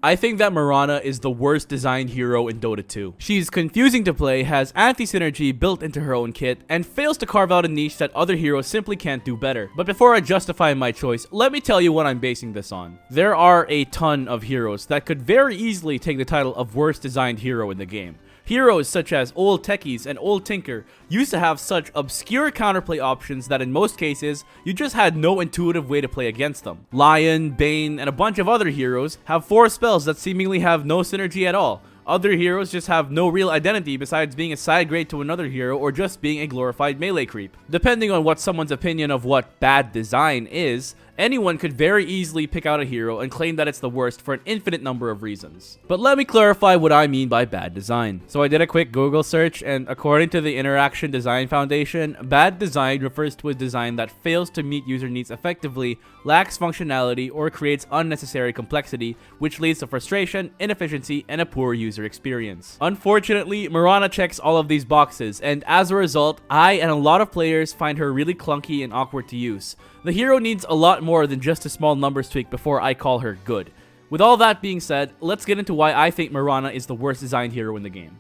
I think that Mirana is the worst designed hero in Dota 2. She's confusing to play, has anti-synergy built into her own kit, and fails to carve out a niche that other heroes simply can't do better. But before I justify my choice, let me tell you what I'm basing this on. There are a ton of heroes that could very easily take the title of worst designed hero in the game. Heroes such as Old Techies and Old Tinker used to have such obscure counterplay options that in most cases, you just had no intuitive way to play against them. Lion, Bane, and a bunch of other heroes have 4 spells that seemingly have no synergy at all. Other heroes just have no real identity besides being a side grade to another hero or just being a glorified melee creep. Depending on what someone's opinion of what bad design is, anyone could very easily pick out a hero and claim that it's the worst for an infinite number of reasons. But let me clarify what I mean by bad design. So I did a quick Google search, and according to the Interaction Design Foundation, bad design refers to a design that fails to meet user needs effectively, lacks functionality, or creates unnecessary complexity, which leads to frustration, inefficiency, and a poor user experience. Unfortunately, Mirana checks all of these boxes, and as a result, I and a lot of players find her really clunky and awkward to use. The hero needs a lot more than just a small numbers tweak before I call her good. With all that being said, let's get into why I think Mirana is the worst designed hero in the game.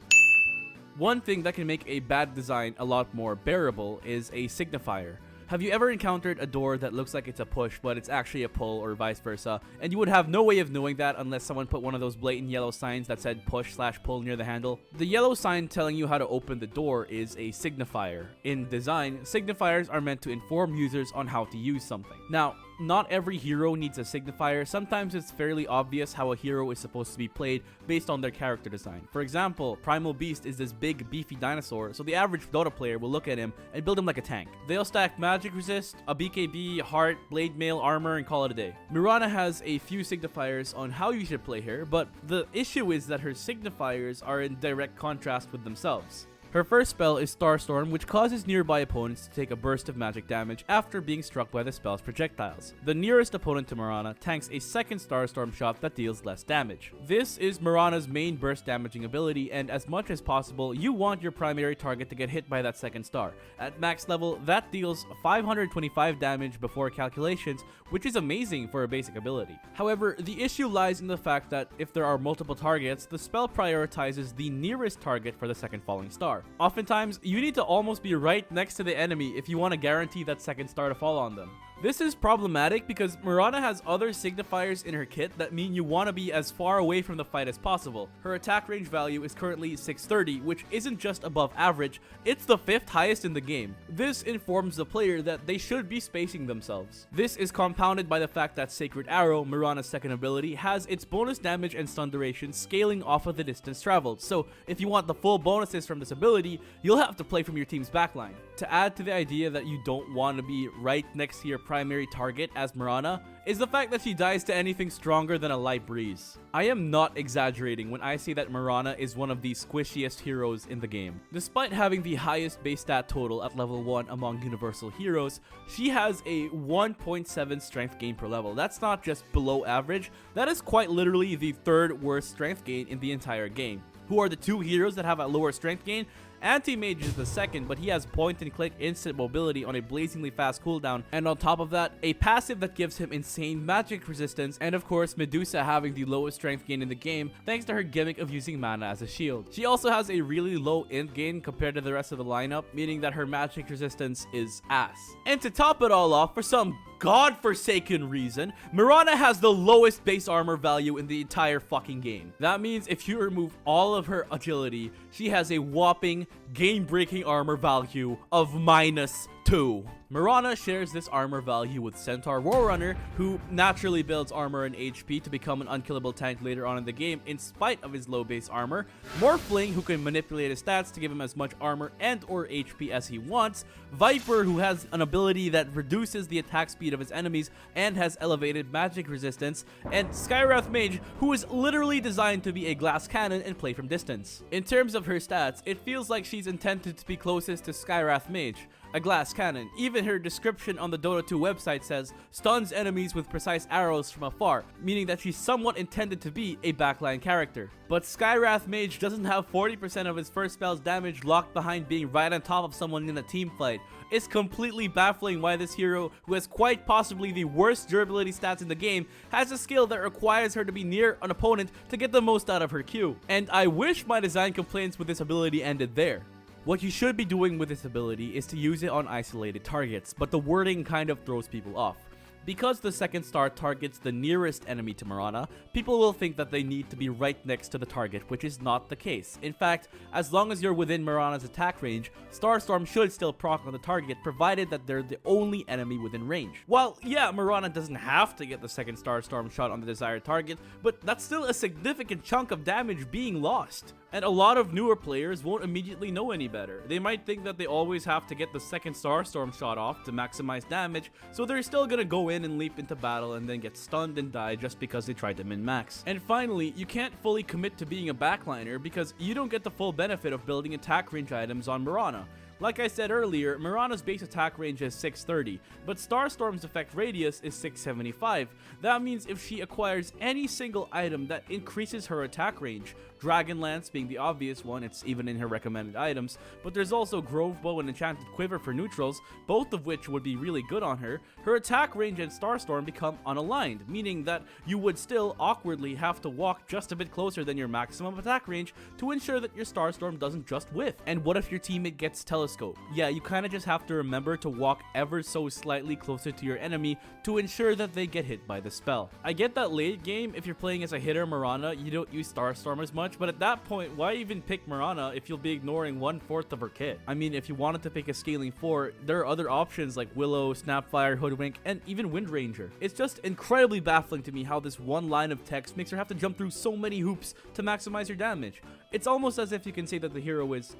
One thing that can make a bad design a lot more bearable is a signifier. Have you ever encountered a door that looks like it's a push, but it's actually a pull, or vice versa, and you would have no way of knowing that unless someone put one of those blatant yellow signs that said push/pull near the handle? The yellow sign telling you how to open the door is a signifier. In design, signifiers are meant to inform users on how to use something. Now, not every hero needs a signifier. Sometimes it's fairly obvious how a hero is supposed to be played based on their character design. For example, Primal Beast is this big, beefy dinosaur, so the average Dota player will look at him and build him like a tank. They'll stack Magic Resist, a BKB, Heart, Blade Mail, Armor, and call it a day. Mirana has a few signifiers on how you should play her, but the issue is that her signifiers are in direct contrast with themselves. Her first spell is Starstorm, which causes nearby opponents to take a burst of magic damage after being struck by the spell's projectiles. The nearest opponent to Mirana tanks a second Starstorm shot that deals less damage. This is Mirana's main burst damaging ability, and as much as possible, you want your primary target to get hit by that second star. At max level, that deals 525 damage before calculations, which is amazing for a basic ability. However, the issue lies in the fact that if there are multiple targets, the spell prioritizes the nearest target for the second falling star. Oftentimes, you need to almost be right next to the enemy if you want to guarantee that second star to fall on them. This is problematic because Mirana has other signifiers in her kit that mean you want to be as far away from the fight as possible. Her attack range value is currently 630, which isn't just above average, it's the 5th highest in the game. This informs the player that they should be spacing themselves. This is compounded by the fact that Sacred Arrow, Mirana's second ability, has its bonus damage and stun duration scaling off of the distance traveled, so if you want the full bonuses from this ability, you'll have to play from your team's backline. To add to the idea that you don't want to be right next to your primary target as Mirana, is the fact that she dies to anything stronger than a light breeze. I am not exaggerating when I say that Mirana is one of the squishiest heroes in the game. Despite having the highest base stat total at level 1 among universal heroes, she has a 1.7 strength gain per level. That's not just below average, that is quite literally the 3rd worst strength gain in the entire game. Who are the 2 heroes that have a lower strength gain? Anti-Mage is the second, but he has point-and-click instant mobility on a blazingly fast cooldown, and on top of that, a passive that gives him insane magic resistance, and of course, Medusa having the lowest strength gain in the game thanks to her gimmick of using mana as a shield. She also has a really low int gain compared to the rest of the lineup, meaning that her magic resistance is ass. And to top it all off, for some godforsaken reason, Mirana has the lowest base armor value in the entire fucking game. That means if you remove all of her agility, she has a whopping game-breaking armor value of -2. Mirana shares this armor value with Centaur Warrunner, who naturally builds armor and HP to become an unkillable tank later on in the game in spite of his low base armor, Morphling, who can manipulate his stats to give him as much armor and or HP as he wants, Viper, who has an ability that reduces the attack speed of his enemies and has elevated magic resistance, and Skywrath Mage, who is literally designed to be a glass cannon and play from distance. In terms of her stats, it feels like she's intended to be closest to Skywrath Mage. a glass cannon. Even her description on the Dota 2 website says, stuns enemies with precise arrows from afar, meaning that she's somewhat intended to be a backline character. But Skywrath Mage doesn't have 40% of his first spell's damage locked behind being right on top of someone in a team fight. It's completely baffling why this hero, who has quite possibly the worst durability stats in the game, has a skill that requires her to be near an opponent to get the most out of her Q. And I wish my design complaints with this ability ended there. What you should be doing with this ability is to use it on isolated targets, but the wording kind of throws people off. Because the second star targets the nearest enemy to Mirana, people will think that they need to be right next to the target, which is not the case. In fact, as long as you're within Mirana's attack range, Starstorm should still proc on the target, provided that they're the only enemy within range. While, yeah, Mirana doesn't have to get the second Starstorm shot on the desired target, but that's still a significant chunk of damage being lost. And a lot of newer players won't immediately know any better. They might think that they always have to get the second Starstorm shot off to maximize damage, so they're still gonna go in and leap into battle and then get stunned and die just because they tried to min-max. And finally, you can't fully commit to being a backliner because you don't get the full benefit of building attack range items on Mirana. Like I said earlier, Mirana's base attack range is 630, but Starstorm's effect radius is 675. That means if she acquires any single item that increases her attack range, Dragon Lance being the obvious one, it's even in her recommended items, but there's also Grove Bow and Enchanted Quiver for neutrals, both of which would be really good on her, her attack range and Starstorm become unaligned, meaning that you would still awkwardly have to walk just a bit closer than your maximum attack range to ensure that your Starstorm doesn't just whiff. And what if your teammate gets telescope? Yeah, you kinda just have to remember to walk ever so slightly closer to your enemy to ensure that they get hit by the spell. I get that late game, if you're playing as a hitter Mirana, you don't use Starstorm as much, but at that point, why even pick Mirana if you'll be ignoring 1/4 of her kit? I mean, if you wanted to pick a scaling 4, there are other options like Willow, Snapfire, Hoodwink, and even Wind Ranger. It's just incredibly baffling to me how this one line of text makes her have to jump through so many hoops to maximize her damage. It's almost as if you can say that the hero is...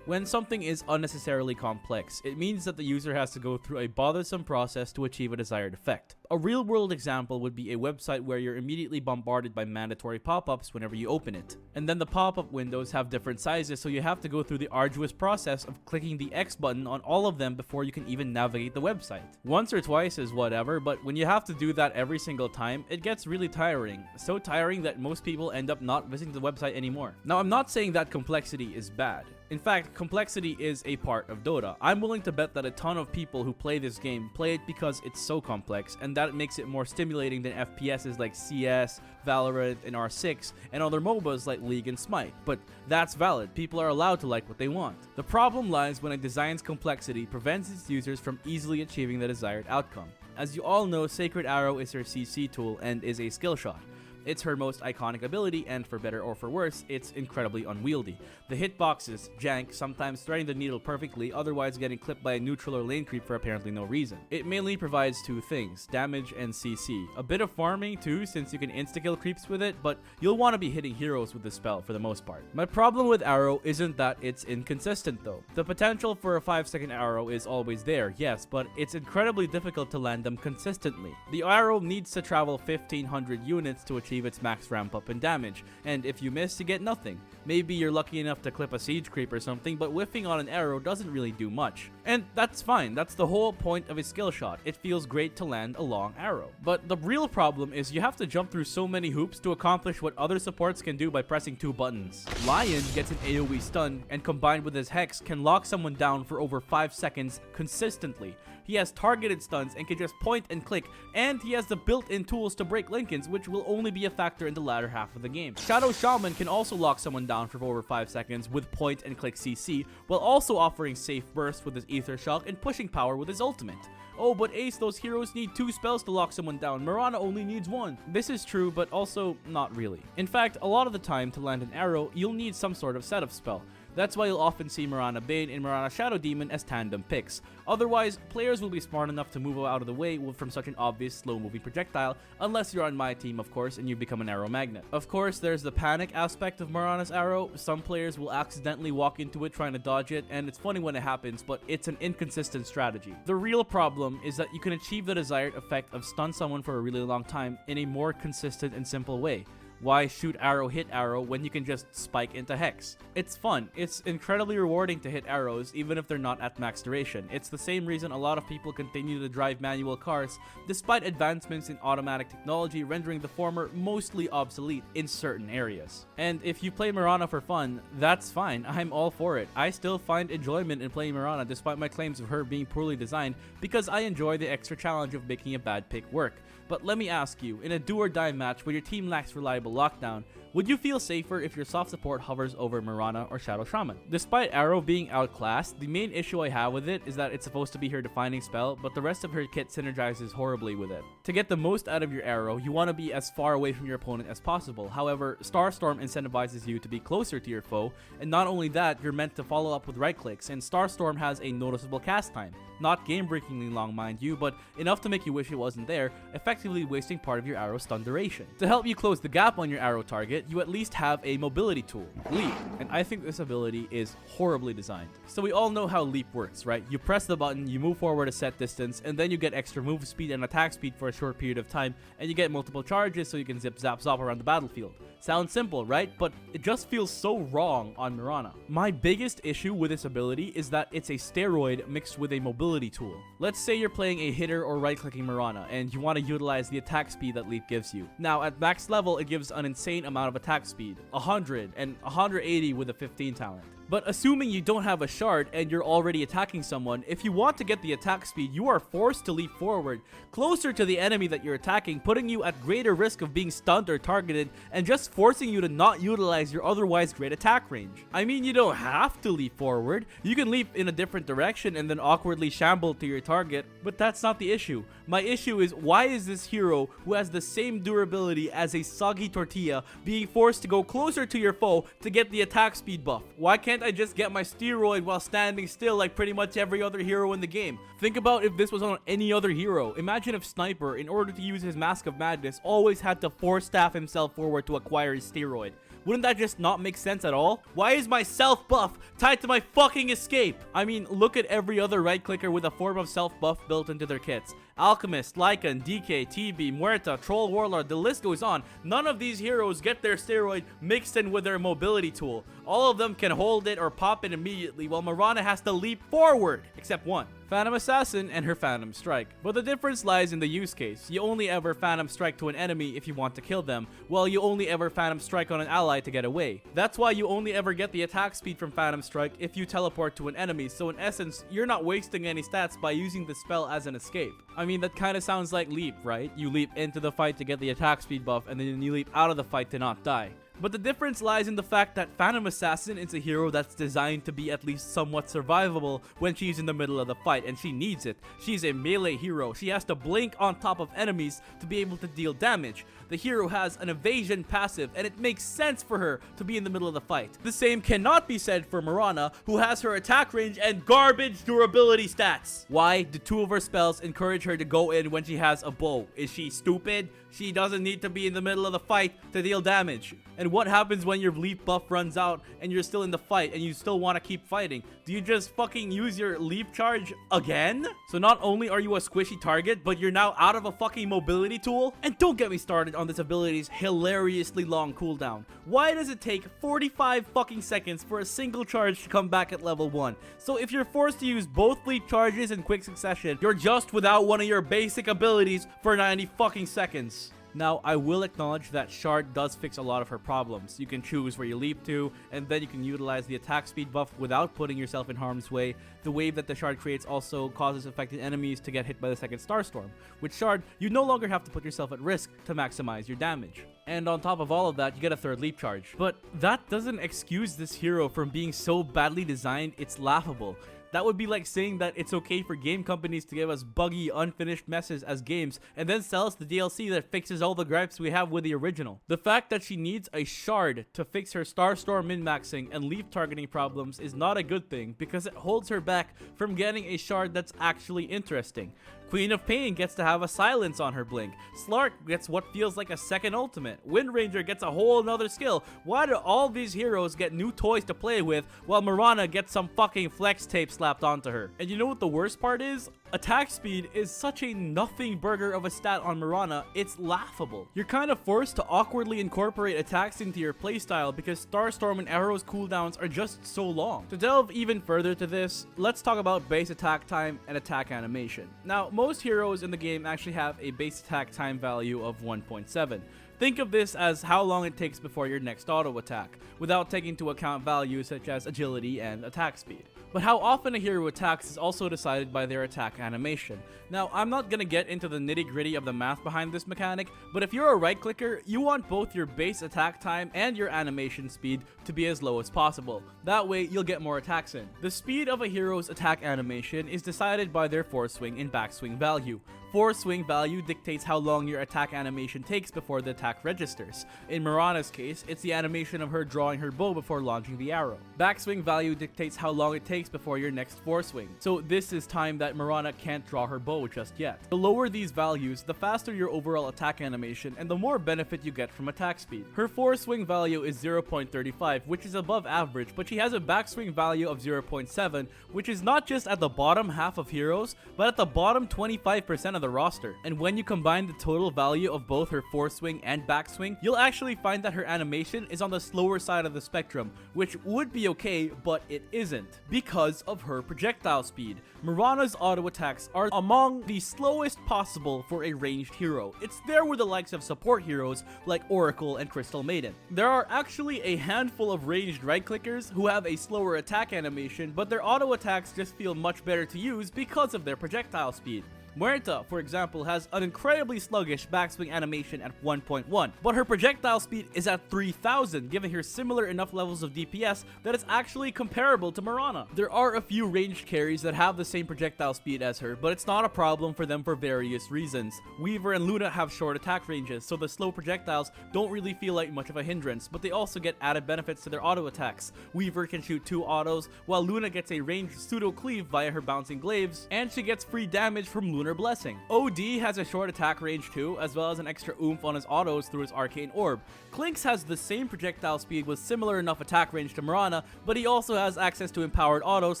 When something is unnecessarily complex, it means that the user has to go through a bothersome process to achieve a desired effect. A real-world example would be a website where you're immediately bombarded by mandatory pop-ups whenever you open it. And then the pop-up windows have different sizes, so you have to go through the arduous process of clicking the X button on all of them before you can even navigate the website. Once or twice is whatever, but when you have to do that every single time, it gets really tiring. So tiring that most people end up not visiting the website anymore. Now, I'm not saying that complexity is bad. In fact, complexity is a part of Dota. I'm willing to bet that a ton of people who play this game play it because it's so complex, and that makes it more stimulating than FPSs like CS, Valorant, and R6, and other MOBAs like League and Smite. But that's valid, people are allowed to like what they want. The problem lies when a design's complexity prevents its users from easily achieving the desired outcome. As you all know, Sacred Arrow is her CC tool and is a skill shot. It's her most iconic ability, and for better or for worse, it's incredibly unwieldy. The hitboxes jank, sometimes threading the needle perfectly, otherwise getting clipped by a neutral or lane creep for apparently no reason. It mainly provides two things, damage and CC. A bit of farming too, since you can insta-kill creeps with it, but you'll want to be hitting heroes with this spell for the most part. My problem with Arrow isn't that it's inconsistent though. The potential for a 5-second arrow is always there, yes, but it's incredibly difficult to land them consistently. The arrow needs to travel 1500 units to achieve its max ramp up in damage, and if you miss, you get nothing. Maybe you're lucky enough to clip a siege creep or something, but whiffing on an arrow doesn't really do much. And that's fine, that's the whole point of a skill shot. It feels great to land a long arrow. But the real problem is you have to jump through so many hoops to accomplish what other supports can do by pressing 2 buttons. Lion gets an AoE stun, and combined with his Hex, can lock someone down for over 5 seconds consistently. He has targeted stuns and can just point and click, and he has the built-in tools to break Lincolns, which will only be a factor in the latter half of the game. Shadow Shaman can also lock someone down for over 5 seconds with point and click CC, while also offering safe burst with his Ether Shock and pushing power with his ultimate. Oh, but Ace, those heroes need 2 spells to lock someone down. Mirana only needs 1. This is true, but also not really. In fact, a lot of the time to land an arrow, you'll need some sort of setup spell. That's why you'll often see Mirana Bane and Mirana Shadow Demon as tandem picks. Otherwise, players will be smart enough to move out of the way from such an obvious slow-moving projectile, unless you're on my team, of course, and you become an arrow magnet. Of course, there's the panic aspect of Mirana's arrow. Some players will accidentally walk into it trying to dodge it, and it's funny when it happens, but it's an inconsistent strategy. The real problem is that you can achieve the desired effect of stun someone for a really long time in a more consistent and simple way. Why shoot arrow hit arrow when you can just spike into hex? It's fun. It's incredibly rewarding to hit arrows even if they're not at max duration. It's the same reason a lot of people continue to drive manual cars despite advancements in automatic technology rendering the former mostly obsolete in certain areas. And if you play Mirana for fun, that's fine. I'm all for it. I still find enjoyment in playing Mirana despite my claims of her being poorly designed because I enjoy the extra challenge of making a bad pick work. But let me ask you, in a do or die match where your team lacks reliable lockdown, would you feel safer if your soft support hovers over Mirana or Shadow Shaman? Despite Arrow being outclassed, the main issue I have with it is that it's supposed to be her defining spell, but the rest of her kit synergizes horribly with it. To get the most out of your Arrow, you want to be as far away from your opponent as possible. However, Starstorm incentivizes you to be closer to your foe, and not only that, you're meant to follow up with right clicks, and Starstorm has a noticeable cast time. Not game-breakingly long, mind you, but enough to make you wish it wasn't there, effectively wasting part of your arrow's stun duration. To help you close the gap on your arrow target, you at least have a mobility tool, Leap, and I think this ability is horribly designed. So we all know how Leap works, right? You press the button, you move forward a set distance, and then you get extra move speed and attack speed for a short period of time, and you get multiple charges so you can zip zap zop around the battlefield. Sounds simple, right? But it just feels so wrong on Mirana. My biggest issue with this ability is that it's a steroid mixed with a mobility tool. Let's say you're playing a hitter or right-clicking Mirana, and you want to utilize the attack speed that Leap gives you. Now, at max level, it gives an insane amount of attack speed, 100 and 180 with a 15 talent. But assuming you don't have a shard and you're already attacking someone, if you want to get the attack speed, you are forced to leap forward, closer to the enemy that you're attacking, putting you at greater risk of being stunned or targeted, and just forcing you to not utilize your otherwise great attack range. I mean, you don't have to leap forward. You can leap in a different direction and then awkwardly shamble to your target, but that's not the issue. My issue is, why is this hero who has the same durability as a soggy tortilla being forced to go closer to your foe to get the attack speed buff? Why can't I just get my steroid while standing still like pretty much every other hero in the game? Think about if this was on any other hero. Imagine if Sniper, in order to use his Mask of Madness, always had to force staff himself forward to acquire his steroid. Wouldn't that just not make sense at all? Why is my self buff tied to my fucking escape? I mean, look at every other right clicker with a form of self buff built into their kits. Alchemist, Lycan, DK, TB, Muerta, Troll Warlord, the list goes on. None of these heroes get their steroid mixed in with their mobility tool. All of them can hold it or pop it immediately, while Mirana has to leap forward, except one. Phantom Assassin and her Phantom Strike. But the difference lies in the use case. You only ever Phantom Strike to an enemy if you want to kill them, while you only ever Phantom Strike on an ally to get away. That's why you only ever get the attack speed from Phantom Strike if you teleport to an enemy, so in essence, you're not wasting any stats by using the spell as an escape. I mean, that kind of sounds like Leap, right? You leap into the fight to get the attack speed buff, and then you leap out of the fight to not die. But the difference lies in the fact that Phantom Assassin is a hero that's designed to be at least somewhat survivable when she's in the middle of the fight, and she needs it. She's a melee hero. She has to blink on top of enemies to be able to deal damage. The hero has an evasion passive, and it makes sense for her to be in the middle of the fight. The same cannot be said for Mirana, who has her attack range and garbage durability stats. Why do two of her spells encourage her to go in when she has a bow? Is she stupid? She doesn't need to be in the middle of the fight to deal damage. And what happens when your leap buff runs out and you're still in the fight and you still want to keep fighting? Do you just fucking use your leap charge again? So not only are you a squishy target, but you're now out of a fucking mobility tool? And don't get me started on this ability's hilariously long cooldown. Why does it take 45 fucking seconds for a single charge to come back at level 1? So if you're forced to use both leap charges in quick succession, you're just without one of your basic abilities for 90 fucking seconds. Now, I will acknowledge that Shard does fix a lot of her problems. You can choose where you leap to, and then you can utilize the attack speed buff without putting yourself in harm's way. The wave that the Shard creates also causes affected enemies to get hit by the second Starstorm. With Shard, you no longer have to put yourself at risk to maximize your damage. And on top of all of that, you get a third leap charge. But that doesn't excuse this hero from being so badly designed, it's laughable. That would be like saying that it's okay for game companies to give us buggy, unfinished messes as games and then sell us the DLC that fixes all the gripes we have with the original. The fact that she needs a shard to fix her Starstorm min-maxing and leaf targeting problems is not a good thing because it holds her back from getting a shard that's actually interesting. Queen of Pain gets to have a silence on her blink. Slark gets what feels like a second ultimate. Wind Ranger gets a whole nother skill. Why do all these heroes get new toys to play with while Mirana gets some fucking flex tape slapped onto her? And you know what the worst part is? Attack speed is such a nothing burger of a stat on Mirana, it's laughable. You're kind of forced to awkwardly incorporate attacks into your playstyle because Starstorm and Arrow's cooldowns are just so long. To delve even further to this, let's talk about base attack time and attack animation. Now, most heroes in the game actually have a base attack time value of 1.7. Think of this as how long it takes before your next auto attack, without taking into account values such as agility and attack speed. But how often a hero attacks is also decided by their attack animation. Now, I'm not gonna get into the nitty-gritty of the math behind this mechanic, but if you're a right clicker, you want both your base attack time and your animation speed to be as low as possible. That way, you'll get more attacks in. The speed of a hero's attack animation is decided by their foreswing and backswing value. Foreswing value dictates how long your attack animation takes before the attack registers. In Mirana's case, it's the animation of her drawing her bow before launching the arrow. Backswing value dictates how long it takes before your next foreswing. So this is time that Mirana can't draw her bow just yet. The lower these values, the faster your overall attack animation and the more benefit you get from attack speed. Her foreswing value is 0.35, which is above average, but she has a backswing value of 0.7, which is not just at the bottom half of heroes, but at the bottom 25% of the roster. And when you combine the total value of both her foreswing and backswing, you'll actually find that her animation is on the slower side of the spectrum, which would be okay, but it isn't, because of her projectile speed. Mirana's auto attacks are among the slowest possible for a ranged hero. It's there with the likes of support heroes like Oracle and Crystal Maiden. There are actually a handful of ranged right clickers who have a slower attack animation, but their auto attacks just feel much better to use because of their projectile speed. Muerta, for example, has an incredibly sluggish backswing animation at 1.1, but her projectile speed is at 3000, giving her similar enough levels of DPS that it's actually comparable to Mirana. There are a few ranged carries that have the same projectile speed as her, but it's not a problem for them for various reasons. Weaver and Luna have short attack ranges, so the slow projectiles don't really feel like much of a hindrance, but they also get added benefits to their auto attacks. Weaver can shoot 2 autos, while Luna gets a ranged pseudo cleave via her bouncing glaives, and she gets free damage from Lunar Blessing. OD has a short attack range too, as well as an extra oomph on his autos through his arcane orb. Clinks has the same projectile speed with similar enough attack range to Mirana, but he also has access to empowered autos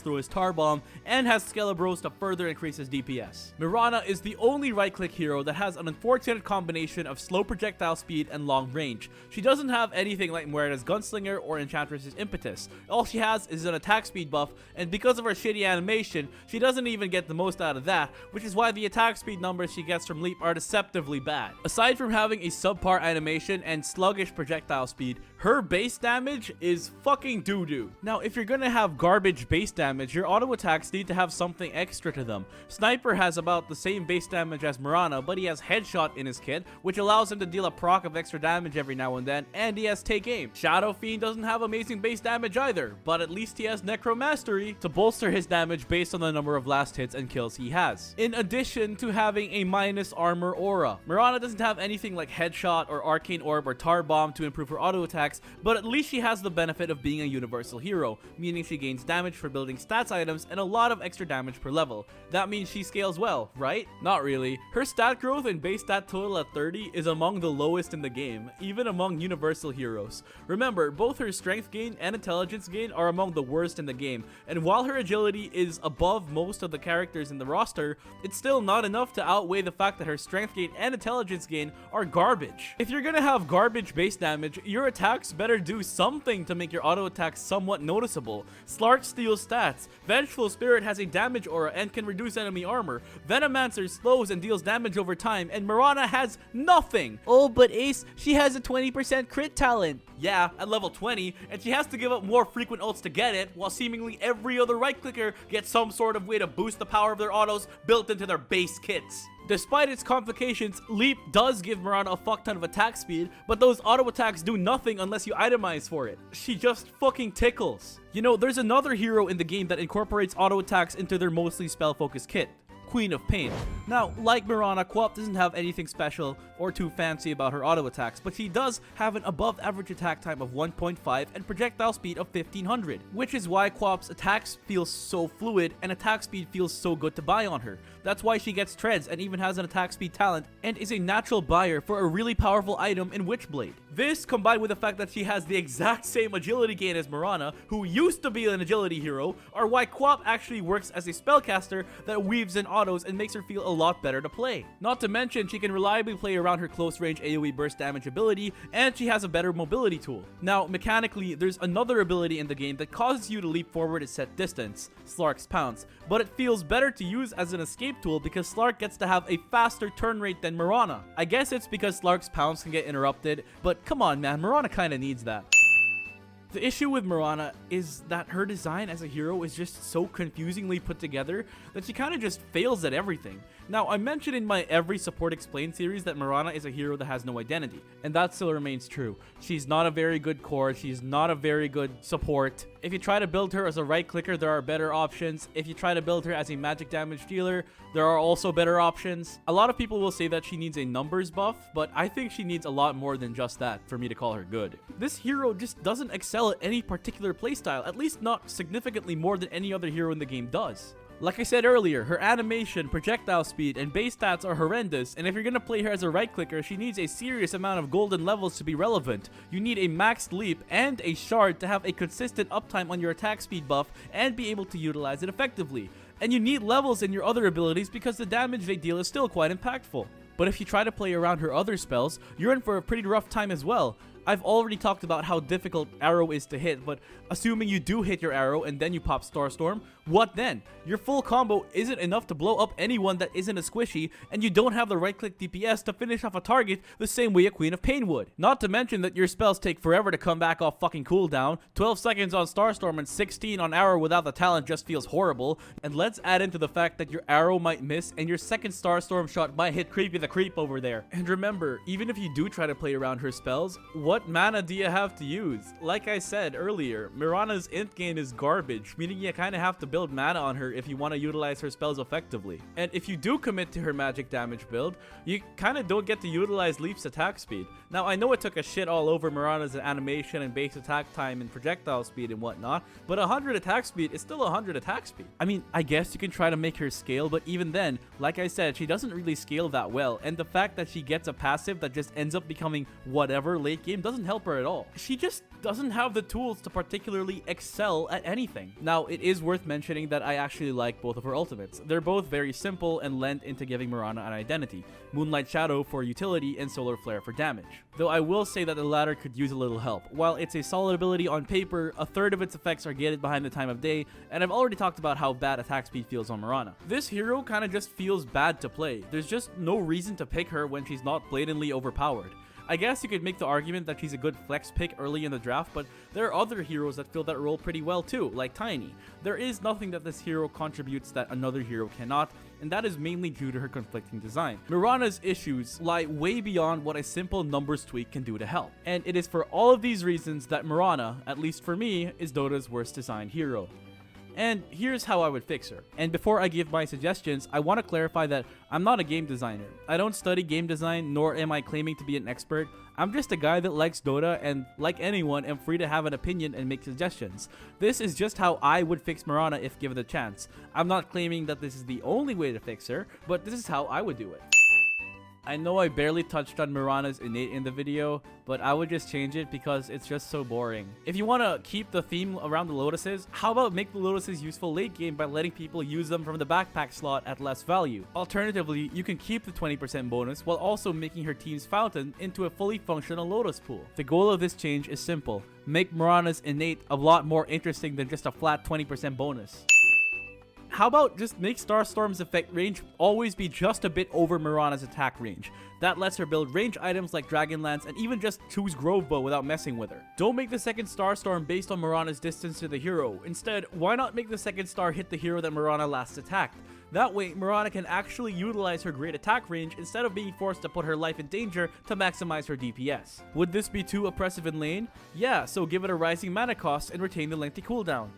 through his tar bomb and has Skelebros to further increase his DPS. Mirana is the only right click hero that has an unfortunate combination of slow projectile speed and long range. She doesn't have anything like Muerta's Gunslinger or Enchantress's Impetus. All she has is an attack speed buff, and because of her shitty animation, she doesn't even get the most out of that, which is why the attack speed numbers she gets from Leap are deceptively bad. Aside from having a subpar animation and sluggish projectile speed, her base damage is fucking doo-doo. Now, if you're gonna have garbage base damage, your auto attacks need to have something extra to them. Sniper has about the same base damage as Mirana, but he has Headshot in his kit, which allows him to deal a proc of extra damage every now and then, and he has Take Aim. Shadow Fiend doesn't have amazing base damage either, but at least he has Necromastery to bolster his damage based on the number of last hits and kills he has. In addition to having a minus armor aura. Mirana doesn't have anything like Headshot or Arcane Orb or Tar Bomb to improve her auto attacks, but at least she has the benefit of being a universal hero, meaning she gains damage for building stats items and a lot of extra damage per level. That means she scales well, right? Not really. Her stat growth and base stat total at 30 is among the lowest in the game, even among universal heroes. Remember, both her strength gain and intelligence gain are among the worst in the game, and while her agility is above most of the characters in the roster, it's still not enough to outweigh the fact that her strength gain and intelligence gain are garbage. If you're gonna have garbage base damage, your attacks better do something to make your auto attacks somewhat noticeable. Slark steals stats, Vengeful Spirit has a damage aura and can reduce enemy armor, Venomancer slows and deals damage over time, and Mirana has nothing! Oh, but Ace, she has a 20% crit talent. Yeah, at level 20, and she has to give up more frequent ults to get it, while seemingly every other right clicker gets some sort of way to boost the power of their autos built into their base kits. Despite its complications, Leap does give Mirana a fuck ton of attack speed, but those auto attacks do nothing unless you itemize for it. She just fucking tickles. You know, there's another hero in the game that incorporates auto attacks into their mostly spell-focused kit. Queen of Pain. Now, like Mirana, Quap doesn't have anything special or too fancy about her auto attacks, but she does have an above average attack time of 1.5 and projectile speed of 1500, which is why Quap's attacks feel so fluid and attack speed feels so good to buy on her. That's why she gets treads and even has an attack speed talent and is a natural buyer for a really powerful item in Witchblade. This, combined with the fact that she has the exact same agility gain as Mirana, who used to be an agility hero, are why Quap actually works as a spellcaster that weaves in autos and makes her feel a lot better to play. Not to mention, she can reliably play around her close range AoE burst damage ability, and she has a better mobility tool. Now, mechanically, there's another ability in the game that causes you to leap forward at set distance, Slark's Pounce, but it feels better to use as an escape tool because Slark gets to have a faster turn rate than Mirana. I guess it's because Slark's Pounce can get interrupted, but come on man, Mirana kinda needs that. The issue with Mirana is that her design as a hero is just so confusingly put together that she kind of just fails at everything. Now, I mentioned in my Every Support Explained series that Mirana is a hero that has no identity, and that still remains true. She's not a very good core, she's not a very good support. If you try to build her as a right clicker, there are better options. If you try to build her as a magic damage dealer, there are also better options. A lot of people will say that she needs a numbers buff, but I think she needs a lot more than just that for me to call her good. This hero just doesn't excel at any particular playstyle, at least not significantly more than any other hero in the game does. Like I said earlier, her animation, projectile speed, and base stats are horrendous, and if you're gonna play her as a right clicker, she needs a serious amount of golden levels to be relevant. You need a maxed leap and a shard to have a consistent uptime on your attack speed buff and be able to utilize it effectively. And you need levels in your other abilities because the damage they deal is still quite impactful. But if you try to play around her other spells, you're in for a pretty rough time as well. I've already talked about how difficult Arrow is to hit, but assuming you do hit your Arrow and then you pop Starstorm, what then? Your full combo isn't enough to blow up anyone that isn't a squishy, and you don't have the right-click DPS to finish off a target the same way a Queen of Pain would. Not to mention that your spells take forever to come back off fucking cooldown, 12 seconds on Starstorm and 16 on Arrow without the talent just feels horrible, and let's add into the fact that your Arrow might miss and your second Starstorm shot might hit Creepy the Creep over there. And remember, even if you do try to play around her spells, what mana do you have to use? Like I said earlier, Mirana's int gain is garbage, meaning you kinda have to build mana on her if you want to utilize her spells effectively. And if you do commit to her magic damage build, you kinda don't get to utilize Leaf's attack speed. Now, I know it took a shit all over Mirana's animation and base attack time and projectile speed and whatnot, but 100 attack speed is still 100 attack speed. I mean, I guess you can try to make her scale, but even then, like I said, she doesn't really scale that well, and the fact that she gets a passive that just ends up becoming whatever late game doesn't help her at all. She just doesn't have the tools to particularly excel at anything. Now, it is worth mentioning that I actually like both of her ultimates. They're both very simple and lend into giving Mirana an identity. Moonlight Shadow for utility and Solar Flare for damage. Though I will say that the latter could use a little help. While it's a solid ability on paper, a third of its effects are gated behind the time of day, and I've already talked about how bad attack speed feels on Mirana. This hero kinda just feels bad to play. There's just no reason to pick her when she's not blatantly overpowered. I guess you could make the argument that she's a good flex pick early in the draft, but there are other heroes that fill that role pretty well too, like Tiny. There is nothing that this hero contributes that another hero cannot, and that is mainly due to her conflicting design. Mirana's issues lie way beyond what a simple numbers tweak can do to help. And it is for all of these reasons that Mirana, at least for me, is Dota's worst designed hero. And here's how I would fix her. And before I give my suggestions, I want to clarify that I'm not a game designer. I don't study game design, nor am I claiming to be an expert. I'm just a guy that likes Dota, and like anyone, am free to have an opinion and make suggestions. This is just how I would fix Mirana if given the chance. I'm not claiming that this is the only way to fix her, but this is how I would do it. I know I barely touched on Mirana's innate in the video, but I would just change it because it's just so boring. If you want to keep the theme around the lotuses, how about make the lotuses useful late game by letting people use them from the backpack slot at less value? Alternatively, you can keep the 20% bonus while also making her team's fountain into a fully functional lotus pool. The goal of this change is simple: make Mirana's innate a lot more interesting than just a flat 20% bonus. How about just make Starstorm's effect range always be just a bit over Mirana's attack range? That lets her build range items like Dragonlance and even just choose Grove Bow without messing with her. Don't make the second Starstorm based on Mirana's distance to the hero. Instead, why not make the second star hit the hero that Mirana last attacked? That way, Mirana can actually utilize her great attack range instead of being forced to put her life in danger to maximize her DPS. Would this be too oppressive in lane? Yeah, so give it a rising mana cost and retain the lengthy cooldown.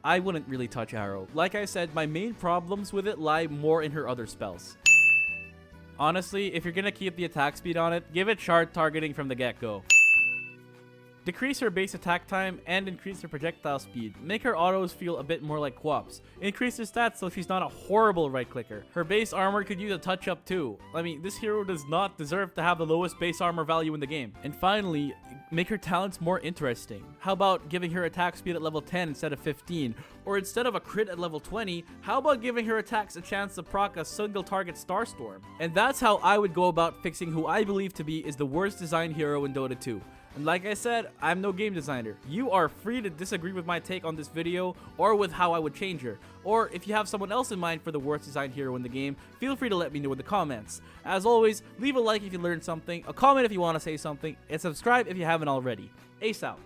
I wouldn't really touch Arrow. Like I said, my main problems with it lie more in her other spells. Honestly, if you're gonna keep the attack speed on it, give it shard targeting from the get-go. Decrease her base attack time and increase her projectile speed. Make her autos feel a bit more like Quaps. Increase her stats so she's not a horrible right clicker. Her base armor could use a touch up too. I mean, this hero does not deserve to have the lowest base armor value in the game. And finally, make her talents more interesting. How about giving her attack speed at level 10 instead of 15? Or instead of a crit at level 20, how about giving her attacks a chance to proc a single target Starstorm? And that's how I would go about fixing who I believe to be is the worst designed hero in Dota 2. And like I said, I'm no game designer. You are free to disagree with my take on this video or with how I would change her. Or if you have someone else in mind for the worst designed hero in the game, feel free to let me know in the comments. As always, leave a like if you learned something, a comment if you want to say something, and subscribe if you haven't already. Ace out.